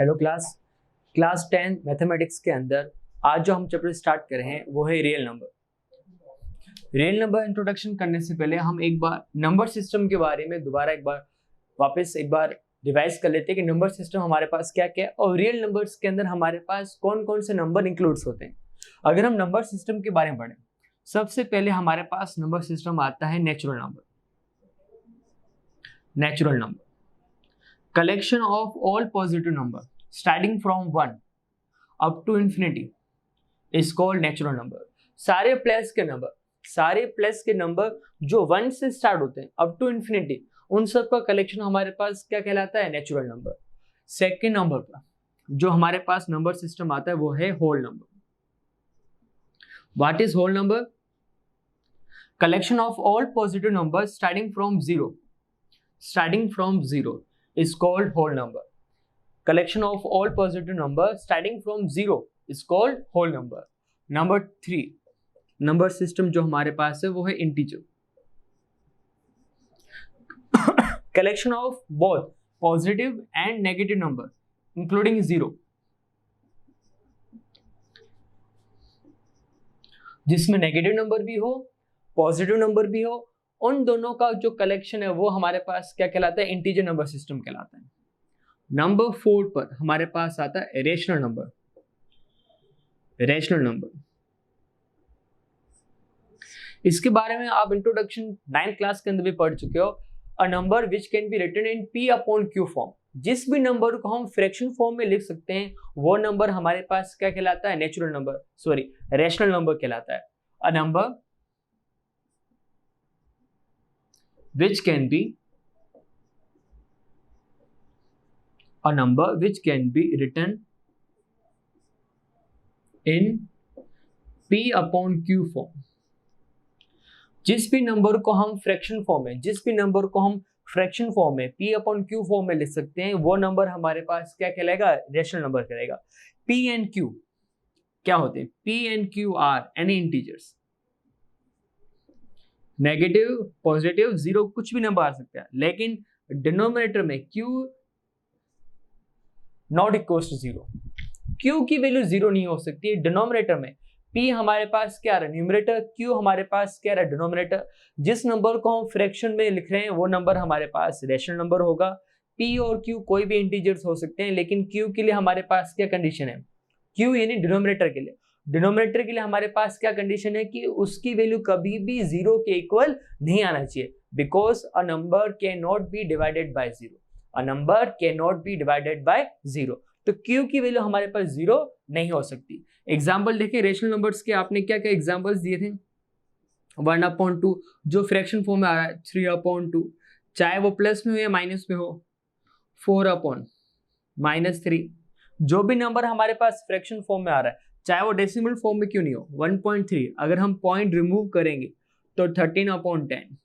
Hello class 10 mathematics के अंदर आज जो हम चैप्टर स्टार्ट कर रहे हैं वो है real number. Real number introduction करने से पहले हम एक बार नंबर सिस्टम के बारे में दोबारा एक बार रिवाइज कर लेते हैं कि नंबर सिस्टम हमारे पास क्या क्या है और रियल नंबर्स के अंदर हमारे पास कौन कौन से नंबर इंक्लूड्स होते हैं। अगर हम नंबर सिस्टम के बारे में पढ़ें, सबसे पहले हमारे पास नंबर सिस्टम आता है natural number, collection of all positive number starting from 1 up to infinity is called natural number। सारे प्लस के नंबर जो 1 से स्टार्ट होते हैं अप टू इन्फिनिटी, उन सब का कलेक्शन हमारे पास क्या कहलाता है? Natural number. सेकेंड नंबर पर जो हमारे पास नंबर सिस्टम आता है वो है whole number. What is whole number? Collection of all positive number starting from zero is called whole number। collection of all positive numbers starting from 0 is called whole number। Number 3 number system जो हमारे पास है वो है integer. collection of both positive and negative number including 0, जिसमें negative number भी हो positive number भी हो, उन दोनों का जो कलेक्शन है वो हमारे पास क्या कहलाता है? इंटीजर नंबर सिस्टम कहलाता है। नंबर 4 पर हमारे पास आता है रेशनल नंबर। इसके बारे में आप इंट्रोडक्शन 9th क्लास के अंदर भी पढ़ चुके हो। A number which can be written in P upon Q form. जिस भी नंबर को हम फ्रैक्शन फॉर्म में लिख सकते हैं वो नंबर हमारे पास क्या कहलाता है? रेशनल नंबर कहलाता है। A number which can be written in P upon Q form। जिस भी नंबर को हम फ्रैक्शन फॉर्म में P upon Q फॉर्म में लिख सकते हैं वो नंबर हमारे पास क्या कहलाएगा? रेशनल नंबर कहलाएगा। P and Q क्या होते हैं? P and Q are any integers. Negative, positive, zero कुछ भी नंबर आ सकता है, लेकिन डिनोमिनेटर में Q not equals to 0। Q की वैल्यू 0 नहीं हो सकती है। डिनोमिनेटर में P हमारे पास क्या रहा? न्यूमरेटर। Q हमारे पास क्या रहा? डिनोमिनेटर। जिस नंबर को हम फ्रैक्शन में लिख रहे हैं वो नंबर हमारे पास रेशनल नंबर होगा। P और Q कोई भी इंटीजर्स हो सकते हैं, लेकिन Q के लिए हमारे पास क्या कंडीशन है? Q यानी डिनोमिनेटर के लिए हमारे पास क्या कंडीशन है कि उसकी वैल्यू कभी भी 0 के इक्वल नहीं आना चाहिए। Because a number can not be divided by 0। तो Q की वैल्यू हमारे पास 0 नहीं हो सकती। एग्जाम्पल देखें रेशनल नंबर्स के, आपने क्या क्या एग्जाम्पल्स दिए थे? 1/2 जो फ्रैक्शन फॉर्म में आ रहा है, 3/2 चाहे वो प्लस में हो या माइनस में हो, 4/-3 जो भी नंबर हमारे पास फ्रैक्शन फॉर्म में आ रहा है, चाहे वो डेसिमल फॉर्म में क्यों नहीं हो, 1.3 अगर हम पॉइंट रिमूव करेंगे तो 13/10।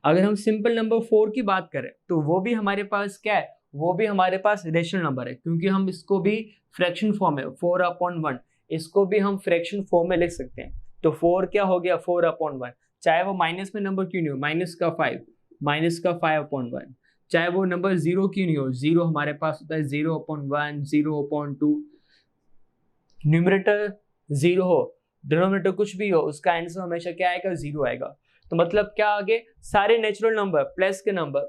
अगर हम सिंपल नंबर 4 की बात करें तो वो भी हमारे पास क्या है? वो भी हमारे पास रेशनल नंबर है, क्योंकि हम इसको भी फ्रैक्शन फॉर्म है 4/1, इसको भी हम फ्रैक्शन फॉर्म में लिख सकते हैं। तो 4 क्या हो गया? 4/1। चाहे वो माइनस में नंबर क्यों नहीं हो, -5/1। चाहे वो नंबर 0 क्यों नहीं हो, 0 हमारे पास होता है 0/1, 0/2। न्यूमरेटर 0 हो, डिनोमिनेटर कुछ भी हो, उसका आंसर हमेशा क्या आएगा? 0 आएगा। तो मतलब क्या आगे? सारे नेचुरल नंबर, प्लस के number,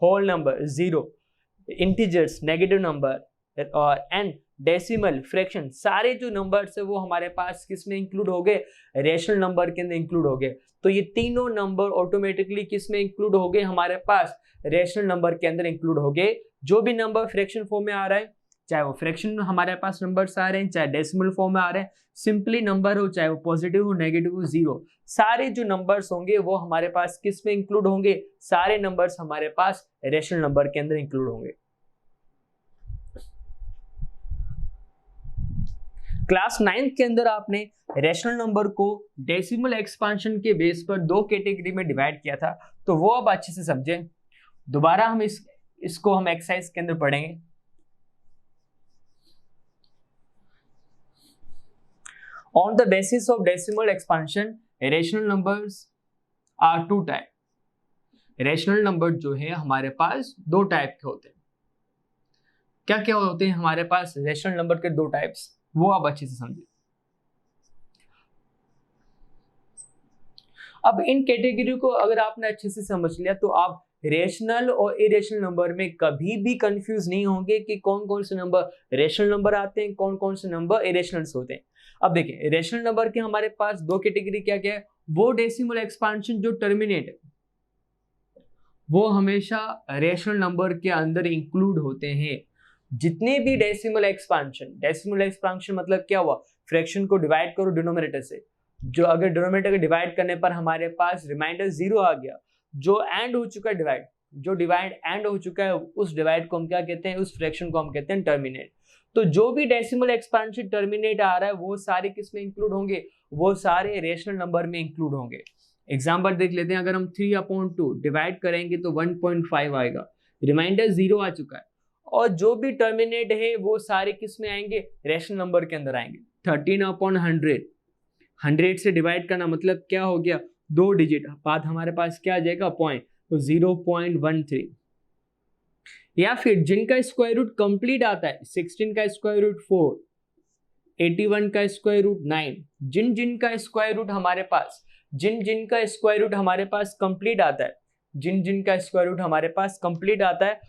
whole number, 0, integers, negative number और एंड डेसिमल, फ्रैक्शन, सारे जो नंबर्स है वो हमारे पास किस में इंक्लूड हो गए? रेशनल नंबर के अंदर इंक्लूड हो गए। तो ये तीनों नंबर ऑटोमेटिकली किस में इंक्लूड हो गए? हमारे पास रेशनल नंबर के अंदर इंक्लूड हो गए। जो भी नंबर फ्रैक्शन फॉर्म में आ रहा है, चाहे वो फ्रैक्शन में हमारे पास नंबर्स आ रहे हैं, चाहे डेसिमल फॉर्म में आ रहे हैं, सिंपली नंबर हो, चाहे वो पॉजिटिव हो, नेगेटिव हो, 0, सारे जो नंबर्स होंगे वो हमारे पास किस में इंक्लूड होंगे? सारे नंबर्स हमारे पास रेशनल नंबर के अंदर इंक्लूड होंगे। क्लास 9th के अंदर आपने रेशनल नंबर को डेसिमल एक्सपांशन के बेस पर 2 कैटेगरी में डिवाइड किया था, तो वो अब अच्छे से समझें। दोबारा हम इसको हम एक्सरसाइज के अंदर पढ़ेंगे। On the basis of decimal expansion, rational numbers are 2 type। Rational number जो है हमारे पास 2 टाइप के होते हैं। क्या क्या होते हैं हमारे पास रेशनल नंबर के दो टाइप्स, वो आप अच्छे से समझिए। अब इन कैटेगरी को अगर आपने अच्छे से समझ लिया तो आप रेशनल और इरेशनल नंबर में कभी भी कंफ्यूज नहीं होंगे कि कौन कौन से नंबर रेशनल नंबर आते हैं, कौन कौन से नंबर इरेशनल्स होते हैं। अब देखिए रेशनल नंबर के हमारे पास दो कैटेगरी क्या क्या है, वो डेसिमल एक्सपांशन जो टर्मिनेट है वो हमेशा रेशनल नंबर के अंदर इंक्लूड होते हैं। जितने भी डेसिमल एक्सपांशन मतलब क्या हुआ, फ्रैक्शन को डिवाइड करो डिनोमिनेटर से, जो अगर डिनोमिनेटर को डिवाइड करने पर हमारे पास रिमाइंडर 0 आ गया, जो एंड हो चुका है डिवाइड, जो डिवाइड एंड हो चुका है उस डिवाइड को हम क्या कहते हैं, उस फ्रैक्शन को हम कहते हैं टर्मिनेट। तो जो भी डेसिमल एक्सपांशन टर्मिनेट आ रहा है वो सारे किस में इंक्लूड होंगे, वो सारे रेशनल नंबर में इंक्लूड होंगे। एग्जाम्पल देख लेते हैं, अगर हम 3/2 डिवाइड करेंगे तो 1.5 आएगा, रिमाइंडर 0 आ चुका है, और जो भी टर्मिनेट है वो सारे किस में आएंगे, रेशनल नंबर के अंदर आएंगे। 13/100 100 से डिवाइड करना मतलब क्या हो गया, 2 डिजिट बाद हमारे पास क्या आ जाएगा पॉइंट, तो 0.13। या फिर जिनका स्क्वायर रूट कंप्लीट आता है, 16 का स्क्वायर रूट 4, 81 का स्क्वायर रूट 9, जिनका स्क्वायर रूट हमारे पास जिनका स्क्वायर रूट हमारे पास कंप्लीट आता है, जिनका स्क्वायर रूट हमारे पास कंप्लीट आता है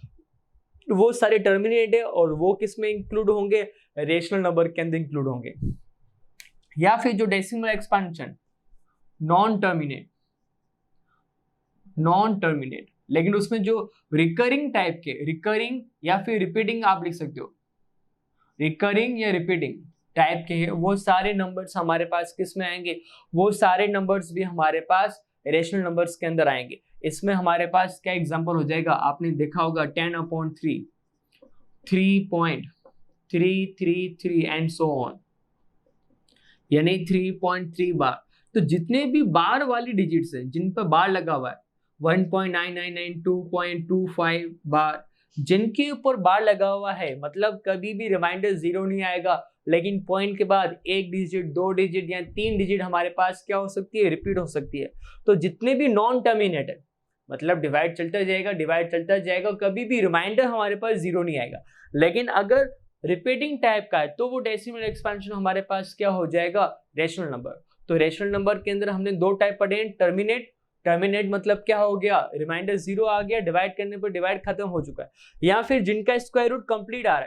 वो सारे टर्मिनेट है और वो किस में इंक्लूड होंगे, रेशनल नंबर के अंदर इंक्लूड होंगे। या फिर जो डेसिमल एक्सपांशन नॉन टर्मिनेट लेकिन उसमें जो रिकरिंग टाइप के, रिकरिंग या फिर रिपीटिंग आप लिख सकते हो, रिकरिंग या रिपीटिंग टाइप के हैं, वो सारे नंबर्स हमारे पास किस में आएंगे, वो सारे नंबर्स भी हमारे पास रेशनल नंबर्स के अंदर आएंगे। इसमें हमारे पास क्या एग्जांपल हो जाएगा, आपने देखा होगा 10/3, 3.333 एंड सो ऑन, यानी 3.3 बार। तो जितने भी बार वाली डिजिट्स हैं जिन पर बार लगा हुआ है, 1.999, 2.25 बार, जिनके ऊपर बार लगा हुआ है मतलब कभी भी रिमाइंडर 0 नहीं आएगा, लेकिन पॉइंट के बाद 1 डिजिट, 2 डिजिट या 3 डिजिट हमारे पास क्या हो सकती है, रिपीट हो सकती है। तो जितने भी नॉन टर्मिनेट है मतलब डिवाइड चलता जाएगा, कभी भी रिमाइंडर हमारे पास 0 नहीं आएगा। लेकिन अगर रिपीटिंग टाइप का है तो वो डेसिमल एक्सपेंशन हमारे पास क्या हो जाएगा, रेशनल नंबर। तो रेशनल नंबर के अंदर हमने दो टाइप पढ़े हैं, टर्मिनेट मतलब क्या हो गया, रिमाइंडर 0 आ गया, डिवाइड करने पर डिवाइड खत्म हो चुका है। या फिर जिनका स्क्वायर रूट कंप्लीट आ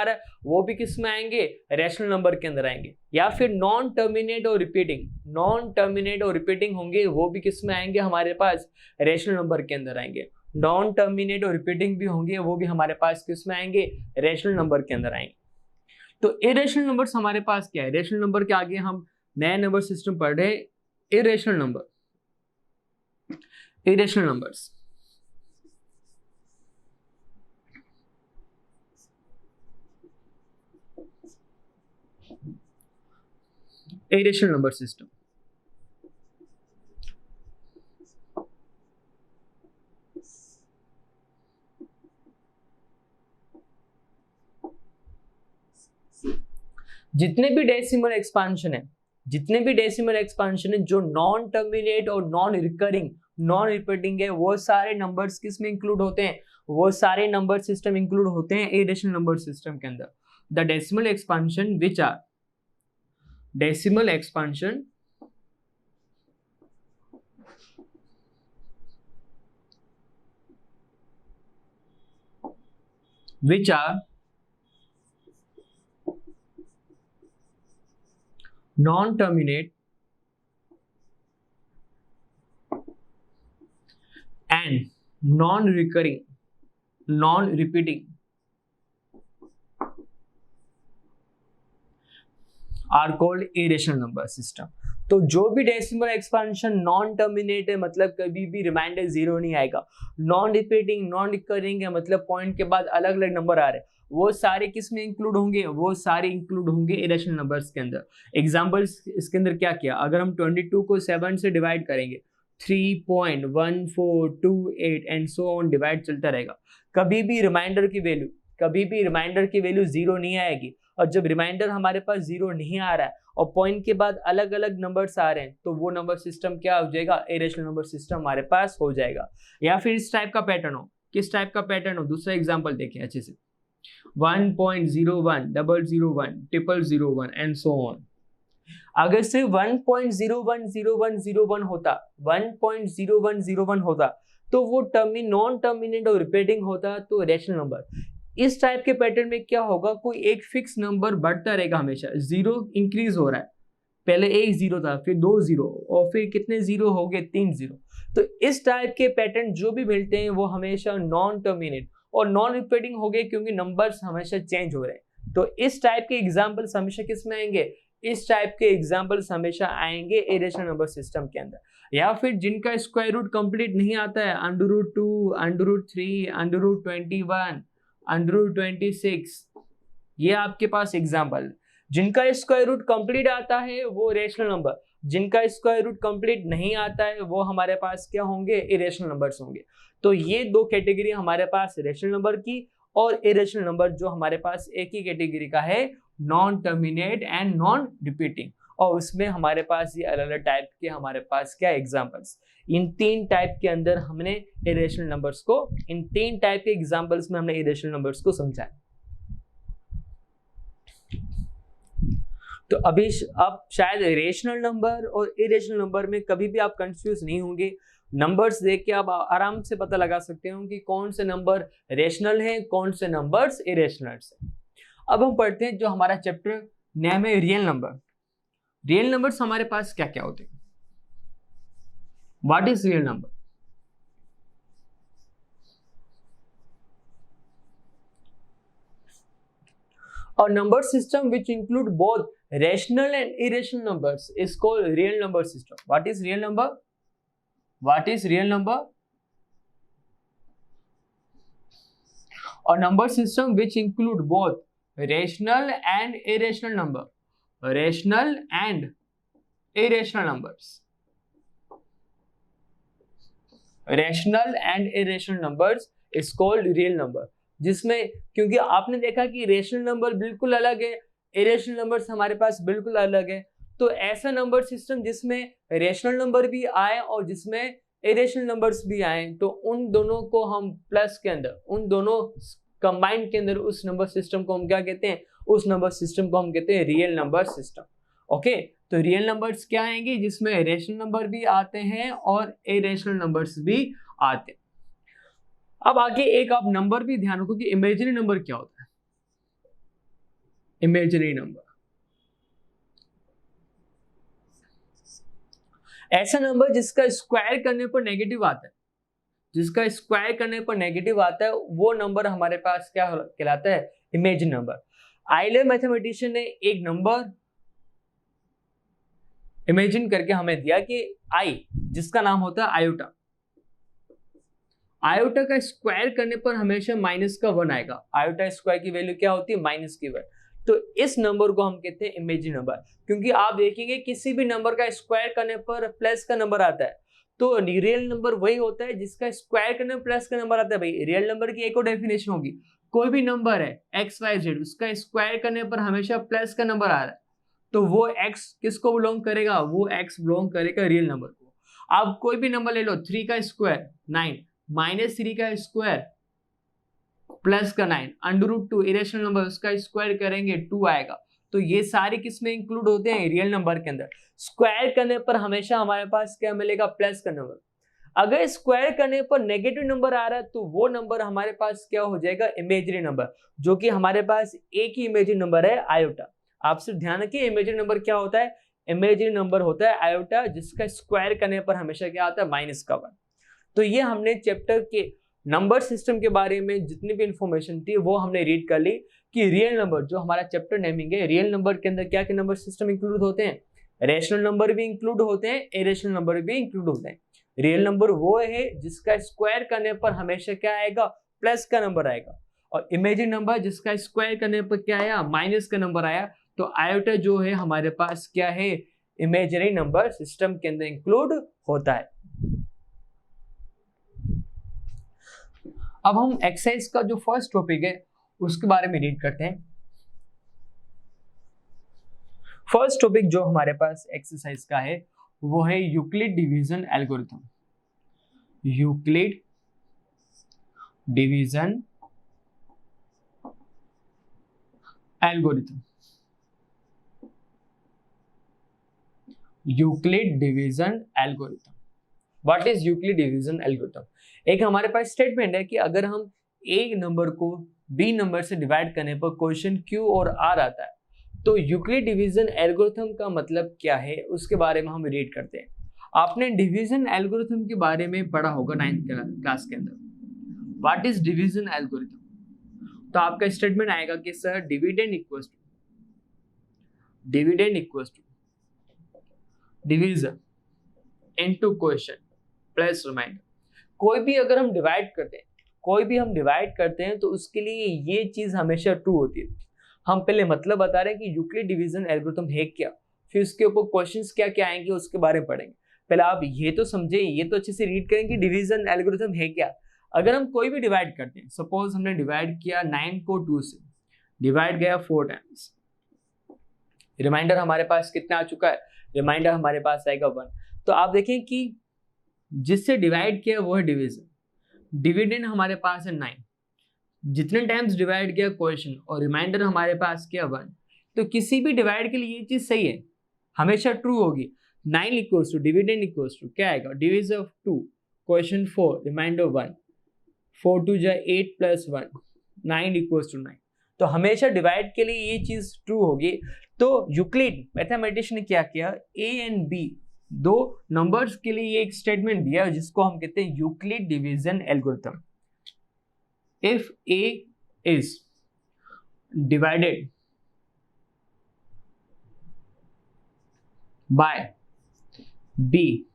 रहा है, वो भी किस में आएंगे, रेशनल नंबर के अंदर आएंगे। या फिर नॉन टर्मिनेट और रिपीटिंग होंगे, वो भी किस में आएंगे, हमारे पास रेशनल नंबर के अंदर आएंगे। नॉन टर्मिनेट और रिपीटिंग भी होंगे, वो भी हमारे पास किस में आएंगे, रेशनल नंबर के अंदर आएंगे। तो इरेशनल नंबर्स हमारे पास क्या है, रेशनल नंबर के आगे हम नया नंबर सिस्टम पढ़ रहे हैं, irrational numbers. Irrational number system. जितने भी डेसिमल एक्सपांशन है जो नॉन टर्मिनेट और नॉन रिपीटिंग है, वो सारे नंबर्स किस में इंक्लूड होते हैं, वो सारे नंबर सिस्टम इंक्लूड होते हैं इरेशनल नंबर सिस्टम के अंदर। The decimal expansion which are non-terminate and non-repeating are called irrational number system। तो जो भी डेसिमल एक्सपांशन नॉन टर्मिनेट है मतलब कभी भी रिमाइंडर 0 नहीं आएगा, नॉन रिपीटिंग नॉन रिकरिंग है मतलब पॉइंट के बाद अलग अलग नंबर आ रहे हैं, वो सारे किस में इंक्लूड होंगे, वो सारे इंक्लूड होंगे इरेशनल नंबर्स के अंदर। एग्जांपल्स इसके अंदर क्या किया, अगर हम 22 को 7 से डिवाइड करेंगे 3.1428 एंड सो ऑन डिवाइड चलता रहेगा, कभी भी रिमाइंडर की वैल्यू 0 नहीं आएगी। और जब रिमाइंडर हमारे पास 0 नहीं आ रहा है और पॉइंट के बाद अलग अलग नंबर्स आ रहे हैं तो वो नंबर सिस्टम क्या हो जाएगा, इरेशनल नंबर सिस्टम हमारे पास हो जाएगा। या फिर इस टाइप का पैटर्न हो, किस टाइप का पैटर्न हो। दूसरा एग्जांपल देखिए अच्छे से, 1.01, 001, 0001 एंड सो ऑन। अगर सिर्फ 1.010101 होता, 1.0101 होता तो वो नॉन टर्मिनेट और रिपीटिंग होता तो रेशनल नंबर। इस टाइप के पैटर्न में क्या होगा, कोई एक फिक्स नंबर बढ़ता रहेगा हमेशा, जीरो इंक्रीज हो रहा है, पहले एक जीरो था, फिर 2 जीरो, और फिर कितने जीरो हो गए, 3 जीरो। तो इस टाइप के पैटर्न जो भी मिलते हैं वो हमेशा नॉन टर्मिनेट और नॉन रिपीटिंग हो गए, क्योंकि नंबर्स हमेशा चेंज हो रहे हैं। तो इस टाइप के एग्जाम्पल्स हमेशा किस में आएंगे, इस टाइप के एग्जाम्पल्स हमेशा आएंगे इरेशनल नंबर सिस्टम के अंदर। या फिर जिनका स्क्वायर रूट कंप्लीट नहीं आता है, √2, √3, √21, √26, ये आपके पास एग्जाम्पल। जिनका स्क्वायर रूट कंप्लीट आता है वो रेशनल नंबर, जिनका स्क्वायर रूट कंप्लीट नहीं आता है वो हमारे पास क्या होंगे, इरेशनल नंबर्स होंगे। तो ये दो कैटेगरी हमारे पास रेशनल नंबर की, और इरेशनल नंबर जो हमारे पास एक ही कैटेगरी का है, non terminate and non repeating. और उसमें हमारे पास ये अलग अलग टाइप के हमारे पास क्या एग्जांपल्स, इन 3 टाइप के अंदर हमने इरेशनल नंबर्स को, इन 3 टाइप के एग्जांपल्स में हमने इरेशनल नंबर्स को समझाया। तो अभी आप शायद रेशनल नंबर और इरेशनल नंबर में कभी भी आप कंफ्यूज नहीं होंगे। नंबर्स देख के आप आराम से पता लगा सकते हो कि कौन से नंबर रेशनल है, कौन से नंबर्स इरेशनल है। अब हम पढ़ते हैं जो हमारा चैप्टर नेम है रियल नंबर। रियल नंबर्स हमारे पास क्या क्या होते हैं, what is real number. A number system which include both rational and irrational numbers is called real number system. What is real number? What is real number? A number system which include both rational and irrational number. Rational and irrational numbers. Rational and irrational numbers is called real number. जिसमें, क्योंकि आपने देखा कि rational number बिल्कुल अलग है, irrational numbers हमारे पास बिल्कुल अलग है, तो ऐसा नंबर सिस्टम जिसमें रेशनल नंबर भी आए और जिसमें इरेशनल नंबर्स भी आए, तो उन दोनों को हम प्लस के अंदर, उन दोनों कंबाइंड के अंदर उस नंबर सिस्टम को हम क्या कहते हैं, उस नंबर सिस्टम को हम कहते हैं रियल नंबर सिस्टम। ओके, तो रियल नंबर्स क्या आएंगे, जिसमें रेशनल नंबर भी आते हैं और इरेशनल नंबर्स भी आते हैं। अब आगे एक आप नंबर भी ध्यान रखो कि इमेजिनरी नंबर क्या होता है। इमेजिनरी नंबर ऐसा नंबर जिसका स्क्वायर करने पर नेगेटिव आता है, जिसका स्क्वायर करने पर नेगेटिव आता है, वो नंबर हमारे पास क्या कहलाता है, इमेजिनरी नंबर। आइलर मैथमेटिशियन ने एक नंबर इमेजिन करके हमें दिया कि आई, जिसका नाम होता है आयोटा। आयोटा का स्क्वायर करने पर हमेशा माइनस का 1 आएगा। आयोटा स्क्वायर की वैल्यू क्या होती है, माइनस की 1। तो इस नंबर को हम कहते हैं इमेजिनरी नंबर, क्योंकि आप देखेंगे किसी भी नंबर का स्क्वायर करने पर प्लस का नंबर आता है, तो रियल नंबर वही होता है जिसका स्क्वायर करने पर प्लस का नंबर आता है। भाई रियल नंबर की एक और डेफिनेशन होगी, कोई भी नंबर है XYZ, उसका स्क्वायर करने पर हमेशा प्लस का नंबर आ रहा है, तो वो x किसको बिलोंग करेगा, वो x बिलोंग करेगा रियल नंबर को। आप कोई भी नंबर ले लो, 3 का स्क्वायर 9, -3 का स्क्वायर प्लस का 9, √2 इरेशनल नंबर, उसका स्क्वायर करेंगे 2 आएगा। तो ये सारे किस में इंक्लूड होते हैं, रियल नंबर के अंदर। स्क्वायर करने पर हमेशा हमारे पास क्या मिलेगा, प्लस का नंबर। अगर स्क्वायर करने पर नेगेटिव नंबर आ रहा है तो वो नंबर हमारे पास क्या हो जाएगा, इमेजिनरी नंबर, जो कि हमारे पास एक ही इमेजिनरी नंबर है, आयोटा। आप सिर्फ ध्यान रखिए इमेजिनरी नंबर क्या होता है, इमेजिनरी नंबर होता है आयोटा, जिसका स्क्वायर करने पर हमेशा क्या आता है, माइनस का 1। तो ये हमने चैप्टर के नंबर सिस्टम के बारे में जितनी भी इंफॉर्मेशन थी वो हमने रीड कर ली कि रियल नंबर, जो हमारा चैप्टर नेमिंग है, रियल नंबर के अंदर क्या क्या नंबर सिस्टम इंक्लूड होते हैं, रेशनल नंबर भी इंक्लूड होते हैं, इरेशनल नंबर भी इंक्लूड होते हैं। रियल नंबर वो है जिसका स्क्वायर करने पर हमेशा क्या आएगा, प्लस का नंबर आएगा, और इमेजिनरी नंबर जिसका स्क्वायर करने पर क्या आया, माइनस का नंबर आया। तो आयोटा जो है हमारे पास क्या है, इमेजिनरी नंबर सिस्टम के अंदर इंक्लूड होता है। अब हम एक्सरसाइज का जो फर्स्ट टॉपिक है उसके बारे में रीड करते हैं। फर्स्ट टॉपिक जो हमारे पास एक्सरसाइज का है वो है Euclid division algorithm. Euclid division algorithm, Euclid division algorithm. What is Euclid division algorithm? एक हमारे पास स्टेटमेंट है कि अगर हम एक नंबर को बी नंबर से डिवाइड करने पर क्वेश्चन क्यू और आर आता है, तो यूक्लिड डिवीजन एल्गोरिथम का मतलब क्या है उसके बारे में हम रीड करते हैं। आपने डिवीजन एल्गोरिथम के बारे में पढ़ा होगा 9th क्लास के अंदर। What is division algorithm? तो आपका स्टेटमेंट आएगा कि sir dividend equals to division into question plus remainder. कोई भी अगर हम डिवाइड करते हैं तो उसके लिए ये चीज हमेशा ट्रू होती है। हम पहले मतलब बता रहे हैं कि यूक्लिड डिवीजन एल्गोरिथम है क्या, फिर उसके ऊपर क्वेश्चंस क्या क्या आएंगे उसके बारे में पढ़ेंगे। पहले आप ये तो समझे, ये तो अच्छे से रीड करें कि डिवीजन एल्गोरिथम है क्या। अगर हम कोई भी डिवाइड करते हैं, सपोज हमने डिवाइड किया 9 को 2 से, डिवाइड गया 4 टाइम्स, रिमाइंडर हमारे पास कितना आ चुका है? रिमाइंडर हमारे पास आएगा 1। तो आप देखें कि जिससे डिवाइड किया वो है डिवीजन, डिविडेंड हमारे पास है 9, जितने टाइम्स डिवाइड किया क्वेश्चन, और रिमाइंडर हमारे पास क्या 1। तो किसी भी डिवाइड के लिए ये चीज सही है, हमेशा ट्रू होगी। 9 equals to dividend equals to क्या आएगा? डिवीजन ऑफ 2 क्वेश्चन 4 रिमाइंडर 1, 4 2 जा 8 प्लस 1 9 इक्वल्स टू 9। तो हमेशा डिवाइड के लिए ये चीज ट्रू होगी। तो यूक्लिड मैथमेटिशियन ने क्या किया, ए एंड बी दो नंबर्स के लिए ये एक स्टेटमेंट दिया जिसको हम कहते हैं Euclid division algorithm. If a is divided by b,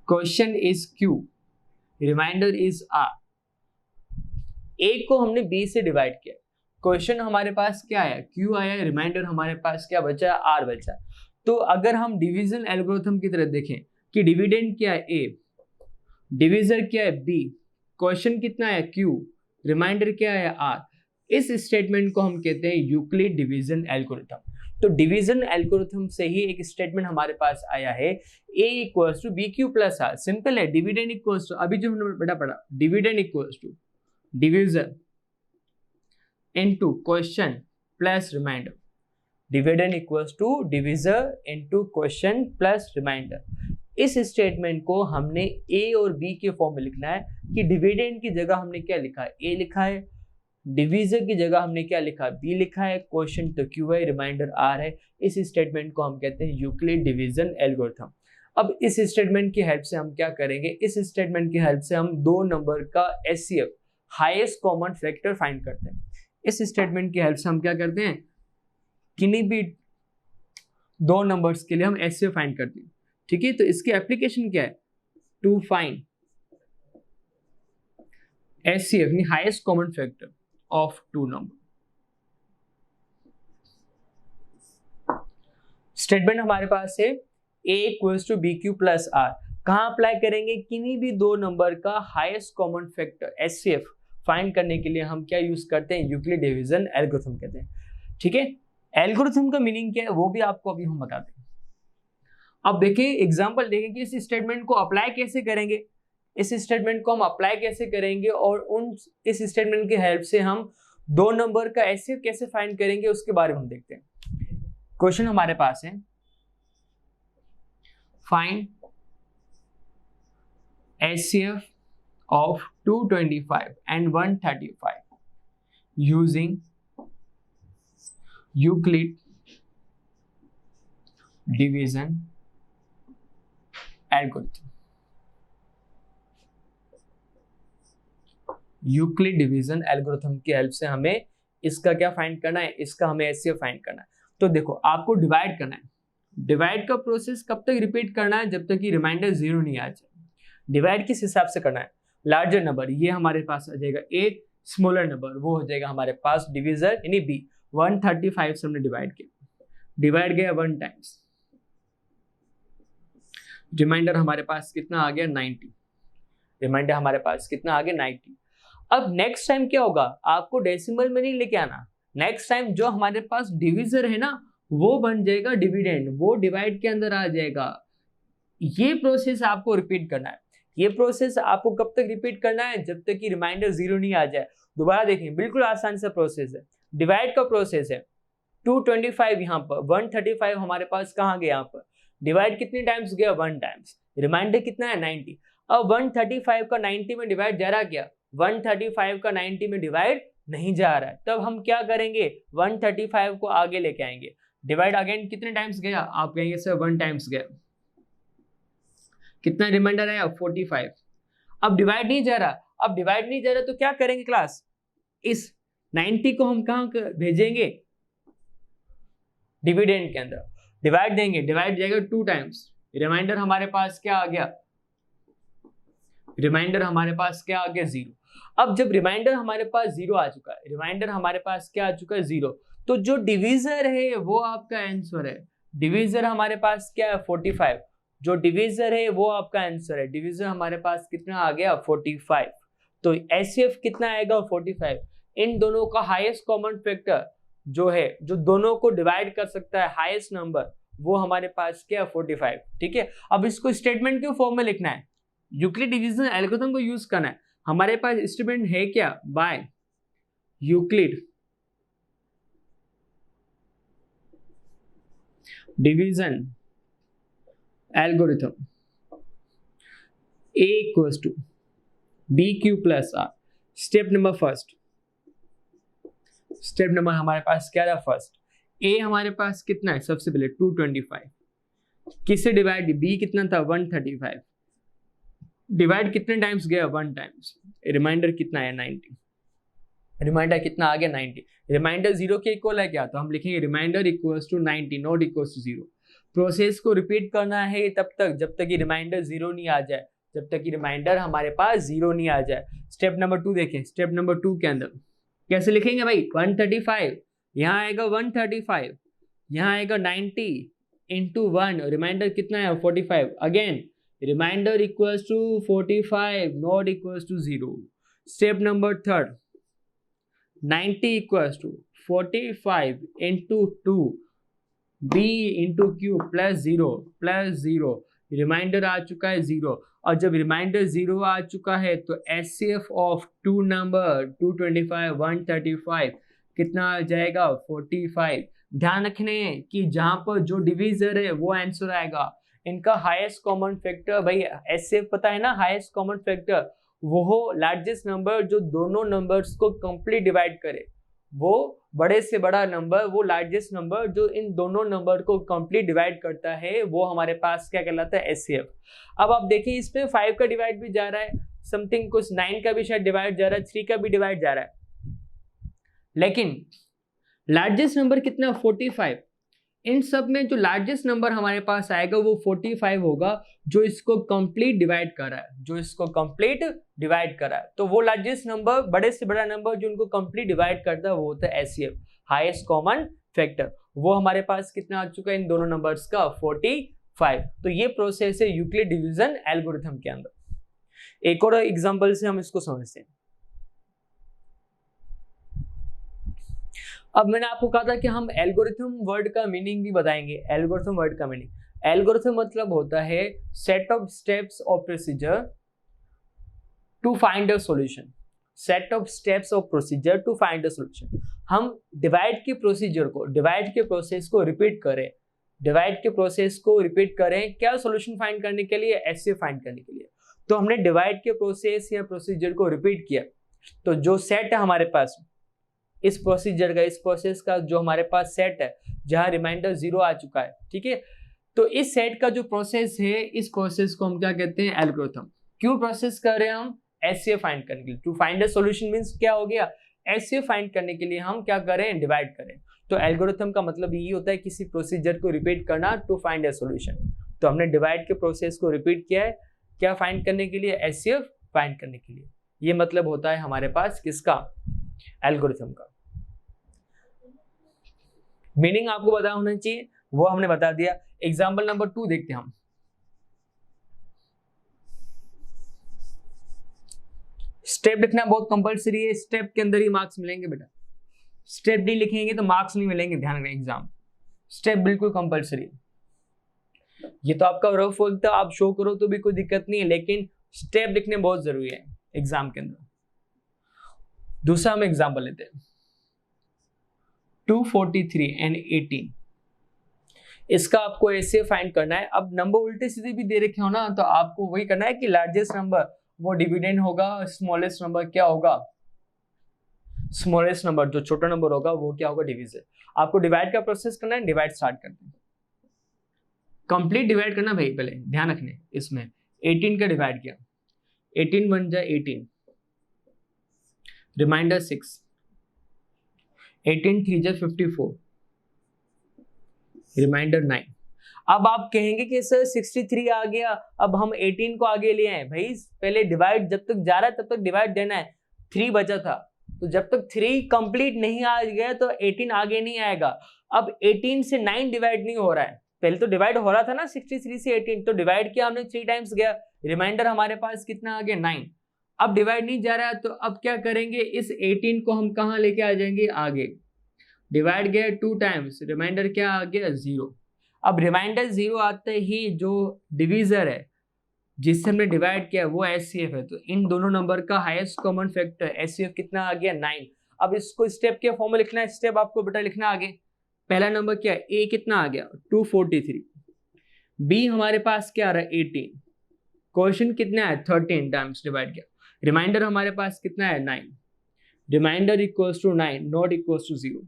question is q, remainder is r. A को हमने बी से डिवाइड किया, क्वेश्चन हमारे पास क्या आया? क्यू आया, रिमाइंडर हमारे पास क्या बचा? आर बचा। तो अगर हम डिवीजन एल्गोरिथम की तरह देखें कि डिविडेंड क्या है? ए, डिवीजर क्या है? बी, क्वेश्चन कितना है? क्यू, रिमाइंडर क्या है? आर। इस स्टेटमेंट को हम कहते हैं यूक्लिड डिवीजन एल्गोरिथम। तो डिवीजन एल्गोरिथम से ही एक स्टेटमेंट हमारे पास आया है, a equals to B Q plus r. Simple है, डिविडेंड इक्वल्स टू, अभी जो हमने बेटा पढ़ा, dividend equals to division into question plus remainder. Dividend equals to divisor into question plus remainder. इस स्टेटमेंट को हमने ए और बी के फॉर्म में लिखना है कि डिविडेंड की जगह हमने क्या लिखा है? ए लिखा है, डिवीजर की जगह हमने क्या लिखा? बी लिखा है, क्वेश्चन तो क्यू है, रिमाइंडर आर है। इस स्टेटमेंट को हम कहते हैं यूक्लिड डिवीजन एल्गोरिथम। अब इस स्टेटमेंट की हेल्प से हम क्या करेंगे? इस स्टेटमेंट की हेल्प से हम दो नंबर का HCF, highest common factor, find करते हैं। इस स्टेटमेंट की हेल्प से हम क्या करते हैं? किन्हीं भी दो नंबर्स के लिए हम एचसीएफ फाइंड करते हैं। ठीक है, तो इसकी एप्लीकेशन क्या है? टू फाइंड एचसीएफ यानी highest common factor of two number. Statement हमारे पास है a equals to B Q plus r. कहां अप्लाई करेंगे? किन्हीं भी दो नंबर का highest common factor HCF find करने के लिए हम क्या यूज करते हैं? यूक्लिड डिवीजन एल्गोरिथम कहते हैं। ठीक है, एल्गोरिथम का मीनिंग क्या है वो भी आपको अभी हम बताते हैं। अब देखिए एग्जांपल देखें कि इस स्टेटमेंट को अप्लाई कैसे करेंगे, इस स्टेटमेंट को हम अप्लाई कैसे करेंगे और उन इस स्टेटमेंट की हेल्प से हम दो नंबर का एचसीएफ कैसे फाइंड करेंगे उसके बारे में हम देखते हैं। क्वेश्चन हमारे पास है, find HCF of 225 and 135 using Euclid division algorithm। Euclid division algorithm की हेल्प से हमें इसका क्या फाइंड करना है? इसका हमें HCF फाइंड करना है। तो देखो आपको डिवाइड करना है। डिवाइड का प्रोसेस कब तक रिपीट करना है? जब तक कि रिमाइंडर 0 नहीं आ जाए। डिवाइड किस हिसाब से करना है? लार्जर नंबर ये हमारे पास आ जाएगा A, स्मॉलर नंबर वो हो जाएगा हमारे पास डिविजर यानी B। 135 से हमने डिवाइड किया, डिवाइड गया 1 टाइम्स, रिमाइंडर हमारे पास कितना आ गया? 90। रिमाइंडर हमारे पास कितना आ गया? 90। अब नेक्स्ट टाइम क्या होगा? आपको डेसिमल में नहीं लेके आना। नेक्स्ट टाइम जो हमारे पास डिविजर है ना वो बन जाएगा डिविडेंड, वो डिवाइड के अंदर आ जाएगा। ये प्रोसेस आपको रिपीट करना है। ये प्रोसेस आपको कब तक रिपीट करना है, जब तक कि रिमाइंडर 0 नहीं आ जाए। दोबारा देखें, बिल्कुल आसान सा प्रोसेस है, डिवाइड का प्रोसेस है। 225 यहाँ पर, 135 हमारे पास कहाँ गया, यहाँ पर डिवाइड कितने टाइम्स गया, 1 टाइम्स, रिमाइंडर कितना है 90। अब 135 का 90 में डिवाइड जा रहा क्या, 135 का 90 में डिवाइड नहीं जा रहा है, तब हम क्या करेंगे, 135 को आगे लेके आएंगे। डिवाइड अगेन कितने टाइम्स गया, आप कहेंगे सर 1 टाइम्स गया, कितना रिमाइंडर आया 45। अब डिवाइड नहीं जा रहा, अब डिवाइड नहीं जा रहा तो क्या करेंगे क्लास, इस 90 को हम कहाँ भेजेंगे, डिविडेंड के अंदर, डिवाइड देंगे, डिवाइड जाएगा 2 टाइम्स, रिमाइंडर हमारे पास क्या आ गया, रिमाइंडर हमारे पास क्या आ गया 0। अब जब रिमाइंडर हमारे पास 0 आ चुका है, रिमाइंडर हमारे पास क्या आ चुका है 0, तो जो डिवीजर है वो आपका आंसर है। डिवीजर हमारे पास क्या है 45, जो डिवीजर है वो आपका आंसर है। डिवीजर हमारे पास कितना आ गया 45, तो एचसीएफ कितना आएगा 45। इन दोनों का हाईएस्ट कॉमन फैक्टर जो है, जो दोनों को डिवाइड कर सकता है हाईएस्ट नंबर, वो हमारे पास क्या 45। ठीक है, अब इसको स्टेटमेंट के फॉर्म में लिखना है, यूक्लिड डिवीजन एल्गोरिथम को यूज करना है। हमारे पास स्टेटमेंट है क्या, by Euclid division algorithm A equals to BQ plus R। Step number first, step number हमारे पास क्या था फर्स्ट, A हमारे पास कितना है, सबसे पहले 225, किससे डिवाइड, B कितना था 135, डिवाइड कितने टाइम्स गया 1 टाइम्स, रिमाइंडर कितना है 90, रिमाइंडर कितना आ गया 90। रिमाइंडर 0 के इक्वल है क्या, तो हम लिखेंगे remainder equals to 90 not equals to 0। Process को रिपीट करना है तब तक जब तक कि रिमाइंडर 0 नहीं आ जाए, जब तक कि रिमाइंडर हमारे पास 0 नहीं आ जाए। स्टेप नंबर 2 देखें, स्टेप नंबर 2 के अंदर कैसे लिखेंगे भाई, 135 यहाँ आएगा 135, यहाँ आएगा 90 इंटू 1, रिमाइंडर कितना है 45, again remainder equals to 45 not equals to 0। Step number 3, 90 equals to 45 into 2 b into q plus 0, remainder आ चुका है 0। और जब रिमाइंडर 0 आ चुका है तो एचसीएफ ऑफ 2 नंबर 225 135 कितना आ जाएगा 45। ध्यान रखने कि जहां पर जो डिवीजर है वो आंसर आएगा। इनका हाईएस्ट कॉमन फैक्टर, भाई एचसीएफ पता है ना, हाईएस्ट कॉमन फैक्टर वो हो लार्जेस्ट नंबर जो दोनों नंबर्स को कंप्लीट डिवाइड करे, वो बड़े से बड़ा नंबर, वो लार्जेस्ट नंबर जो इन दोनों नंबर को कंप्लीट डिवाइड करता है, वो हमारे पास क्या कहलाता है एचसीएफ। अब आप देखिए इसमें 5 का डिवाइड भी जा रहा है, समथिंग कुछ 9 का भी शायद डिवाइड जा रहा है, 3 का भी डिवाइड जा रहा है, लेकिन लार्जेस्ट नंबर कितना 45। इन सब में जो लार्जेस्ट नंबर हमारे पास आएगा वो 45 होगा, जो इसको कंप्लीट डिवाइड कर रहा है, जो इसको कंप्लीट डिवाइड कर रहा है। तो वो लार्जेस्ट नंबर, बड़े से बड़ा नंबर जो इनको कंप्लीट डिवाइड करता है वो होता है एचसीएफ, हाईएस्ट कॉमन फैक्टर। वो हमारे पास कितना आ चुका है इन दोनों नंबर्स का 45। तो ये प्रोसेस है यूक्लिड डिवीजन एल्गोरिथम के अंदर। एक और एग्जांपल से हम इसको समझते हैं। अब मैंने आपको कहा था कि हम एल्गोरिथम वर्ड का मीनिंग भी बताएंगे। एल्गोरिथम वर्ड का मीनिंग, एल्गोरिथम मतलब होता है सेट ऑफ स्टेप्स और procedure to find a solution. Set of steps और procedure to find a solution. हम डिवाइड के प्रोसीजर को, डिवाइड के प्रोसेस को रिपीट करें, डिवाइड के प्रोसेस को रिपीट करें क्या, सॉल्यूशन फाइंड करने के लिए, एचसीएफ फाइंड करने के लिए। तो हमने डिवाइड के प्रोसेस या प्रोसीजर को रिपीट किया, तो जो सेट है हमारे पास इस प्रोसीजर का, इस प्रोसेस का जो हमारे पास सेट है जहां रिमाइंडर 0 आ चुका है, ठीक है, तो इस सेट का जो प्रोसेस है, इस प्रोसेस को हम क्या कहते हैं एल्गोरिथम। क्यों प्रोसेस कर रहे हैं हम, एचसीएफ फाइंड करने के लिए। To find a solution means क्या हो गया, एचसीएफ फाइंड करने के लिए हम क्या करें, डिवाइड करें। तो एल्गोरिथम का मतलब यही होता है किसी प्रोसीजर को रिपीट करना टू फाइंड अ सॉल्यूशन। तो हमने डिवाइड के प्रोसेस को रिपीट किया है क्या फाइंड करने के लिए, एचसीएफ फाइंड करने के लिए। ये मतलब होता है हमारे पास किसका, एल्गोरिथम का। मीनिंग आपको पता होना चाहिए, वो हमने बता दिया। एग्जाम्पल नंबर 2 देखते हैं हम। स्टेप लिखना बहुत कंपलसरी है, स्टेप के अंदर ही मार्क्स मिलेंगे बेटा, स्टेप नहीं लिखेंगे तो मार्क्स नहीं मिलेंगे, ध्यान रखना एग्जाम। स्टेप बिल्कुल कंपलसरी है। ये तो आपका रफ वर्क था, आप शो करो तो भी कोई दिक्कत नहीं है, लेकिन स्टेप लिखने बहुत जरूरी है एग्जाम के अंदर। दूसरा हम एग्जाम्पल लेते हैं 243 एंड 18। इसका आपको ऐसे फाइंड करना है। अब नंबर उल्टे सीधे भी दे रखे हो ना, तो आपको वही करना है कि लार्जेस्ट नंबर वो डिविडेंड होगा, स्मॉलेस्ट नंबर क्या होगा, स्मॉलेस्ट नंबर जो छोटा नंबर होगा वो क्या होगा, डिविजन। आपको डिवाइड का प्रोसेस करना है, डिवाइड स्टार्ट करते हैं। कंप्लीट डिवाइड करना भाई, पहले ध्यान रखने इसमें 18 का डिवाइड किया, 18 बन जाए 18, रिमाइंडर 6, 18 3 जा 54, रिमाइंडर 9। अब आप कहेंगे कि सर 63 आ गया, अब हम 18 को आगे ले आए। भाई पहले डिवाइड जब तक जा रहा है तब तक डिवाइड देना है। 3 बचा था, तो जब तक 3 कंप्लीट नहीं आ गया तो 18 आगे नहीं आएगा। अब 18 से 9 डिवाइड नहीं हो रहा है, पहले तो डिवाइड हो रहा था ना 63 से 18, तो डिवाइड किया हमने 3 टाइम्स गया, रिमाइंडर हमारे पास कितना आ गया 9। अब डिवाइड नहीं जा रहा है, तो अब क्या करेंगे, इस 18 को हम कहाँ लेके आ जाएंगे, आगे। डिवाइड गया 2 टाइम्स, रिमाइंडर क्या आ गया 0। अब रिमाइंडर 0 आते ही जो डिवीजर है जिससे हमने डिवाइड किया वो एचसीएफ है, तो इन दोनों नंबर का हाईएस्ट कॉमन फैक्टर एचसीएफ कितना आ गया 9। अब इसको स्टेप के फॉर्म में लिखना है, स्टेप आपको बेटा लिखना आगे। पहला नंबर क्या है, ए कितना आ गया 243, बी हमारे पास क्या आ रहा है 18, क्वेश्चन कितना है 13 टाइम्स डिवाइड किया, रिमाइंडर हमारे पास कितना है 9, remainder equals to 9 not equals to 0।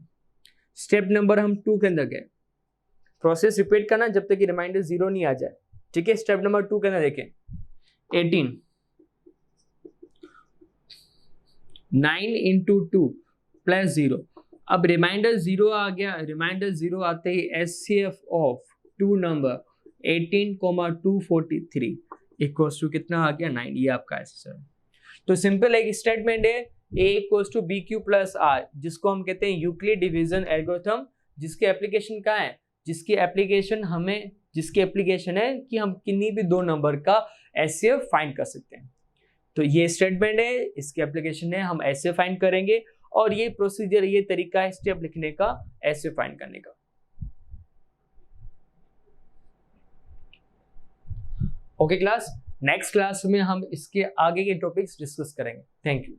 Step number हम 2 के अंदर गए, प्रोसेस रिपीट करना जब तक कि रिमाइंडर 0 नहीं आ जाए, ठीक है। स्टेप नंबर 2 के अंदर देखें, 18 9 इंटू 2 प्लस 0। अब रिमाइंडर 0 आ गया, रिमाइंडर 0 आते ही HCF of 2 number 18,243 equals to कितना आ गया 9। ये आपका आंसर है। तो सिंपल एक स्टेटमेंट है, a equals to B Q plus R, जिसको हम कहते हैं यूक्लिड डिवीजन एल्गोरिथम, जिसकी एप्लीकेशन कहाँ है, जिसकी एप्लीकेशन है कि हम किन्हीं भी 2 नंबर का एचसीएफ फाइंड कर सकते हैं। तो ये स्टेटमेंट है, इसकी एप्लीकेशन है, हम एचसीएफ फाइंड करेंगे, और ये प्रोसीजर, ये तरीका है स्टेप लिखने का एचसीएफ फाइंड करने का। ओके क्लास, नेक्स्ट क्लास में हम इसके आगे के टॉपिक्स डिस्कस करेंगे। Thank you.